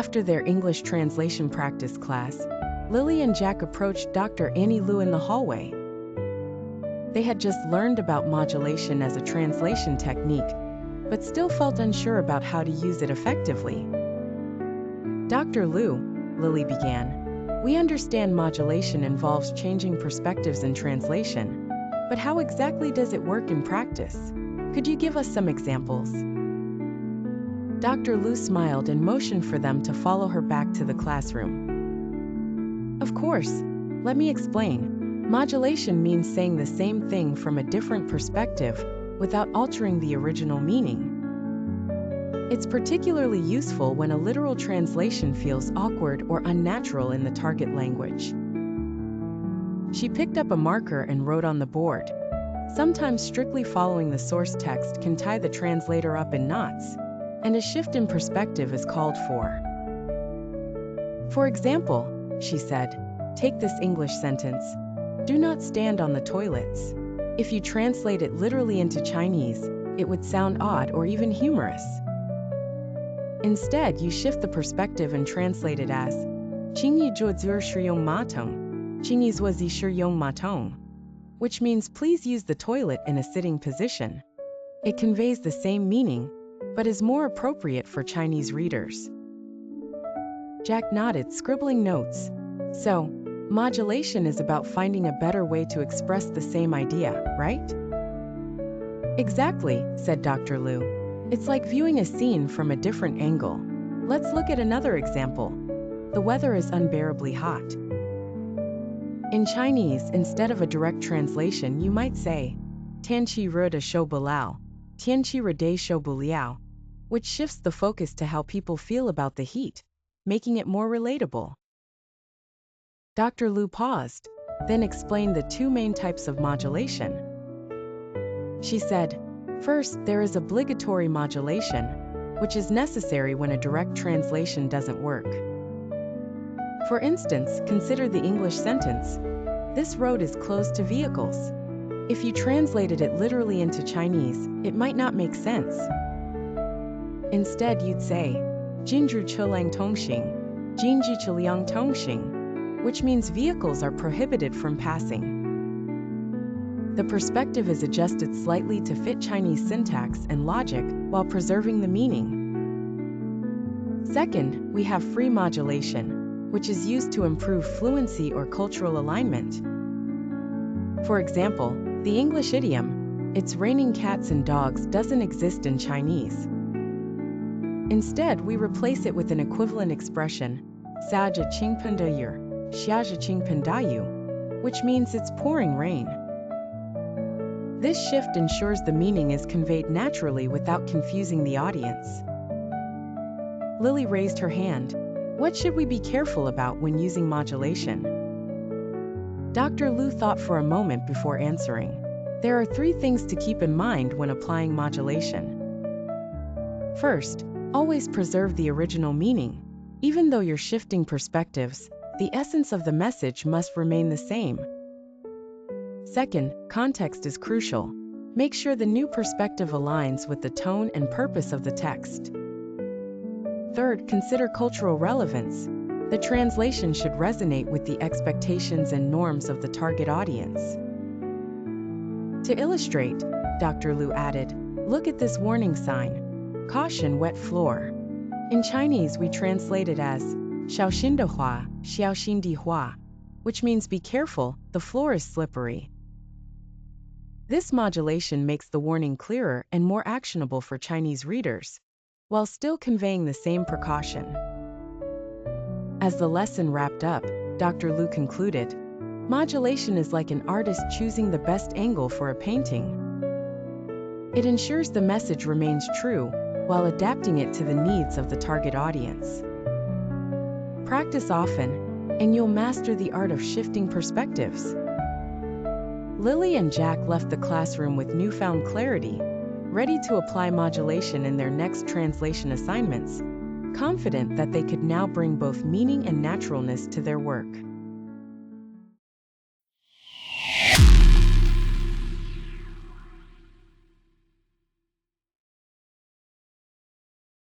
After their English translation practice class, Lily and Jack approached Dr. Annie Liu in the hallway. They had just learned about modulation as a translation technique, but still felt unsure about how to use it effectively. Dr. Liu, Lily began, we understand modulation involves changing perspectives in translation, but how exactly does it work in practice? Could you give us some examples? Dr. Liu smiled and motioned for them to follow her back to the classroom. Of course, let me explain. Modulation means saying the same thing from a different perspective without altering the original meaning. It's particularly useful when a literal translation feels awkward or unnatural in the target language. She picked up a marker and wrote on the board. Sometimes strictly following the source text can tie the translator up in knots, and a shift in perspective is called for. For example, she said, take this English sentence, do not stand on the toilets. If you translate it literally into Chinese, it would sound odd or even humorous. Instead, you shift the perspective and translate it as, 请你坐姿使用马桶，请你坐姿使用马桶, which means please use the toilet in a sitting position. It conveys the same meaning, but is more appropriate for Chinese readers. Jack nodded, scribbling notes. So, modulation is about finding a better way to express the same idea, right? Exactly, said Dr. Liu. It's like viewing a scene from a different angle. Let's look at another example. The weather is unbearably hot. In Chinese, instead of a direct translation, you might say, 天气热得受不了，天气热得受不了, which shifts the focus to how people feel about the heat, making it more relatable. Dr. Liu paused, then explained the two main types of modulation. She said, first, there is obligatory modulation, which is necessary when a direct translation doesn't work. For instance, consider the English sentence, this road is closed to vehicles. If you translated it literally into Chinese, it might not make sense. Instead, you'd say, 禁止车辆通行, 禁止车辆通行, which means vehicles are prohibited from passing. The perspective is adjusted slightly to fit Chinese syntax and logic while preserving the meaning. Second, we have free modulation, which is used to improve fluency or cultural alignment. For example, the English idiom, it's raining cats and dogs, doesn't exist in Chinese. Instead, we replace it with an equivalent expression, 下着倾盆的雨, 下着倾盆大雨, which means it's pouring rain. This shift ensures the meaning is conveyed naturally without confusing the audience. Lily raised her hand. What should we be careful about when using modulation? Dr. Liu thought for a moment before answering. There are three things to keep in mind when applying modulation. First, always preserve the original meaning. Even though you're shifting perspectives, the essence of the message must remain the same. Second, context is crucial. Make sure the new perspective aligns with the tone and purpose of the text. Third, consider cultural relevance. The translation should resonate with the expectations and norms of the target audience. To illustrate, Dr. Liu added, look at this warning sign. Caution, wet floor. In Chinese, we translate it as 小心地滑,小心地滑, which means be careful, the floor is slippery. This modulation makes the warning clearer and more actionable for Chinese readers, while still conveying the same precaution. As the lesson wrapped up, Dr. Liu concluded, modulation is like an artist choosing the best angle for a painting. It ensures the message remains true, while adapting it to the needs of the target audience. Practice often, and you'll master the art of shifting perspectives. Lily and Jack left the classroom with newfound clarity, ready to apply modulation in their next translation assignments, confident that they could now bring both meaning and naturalness to their work.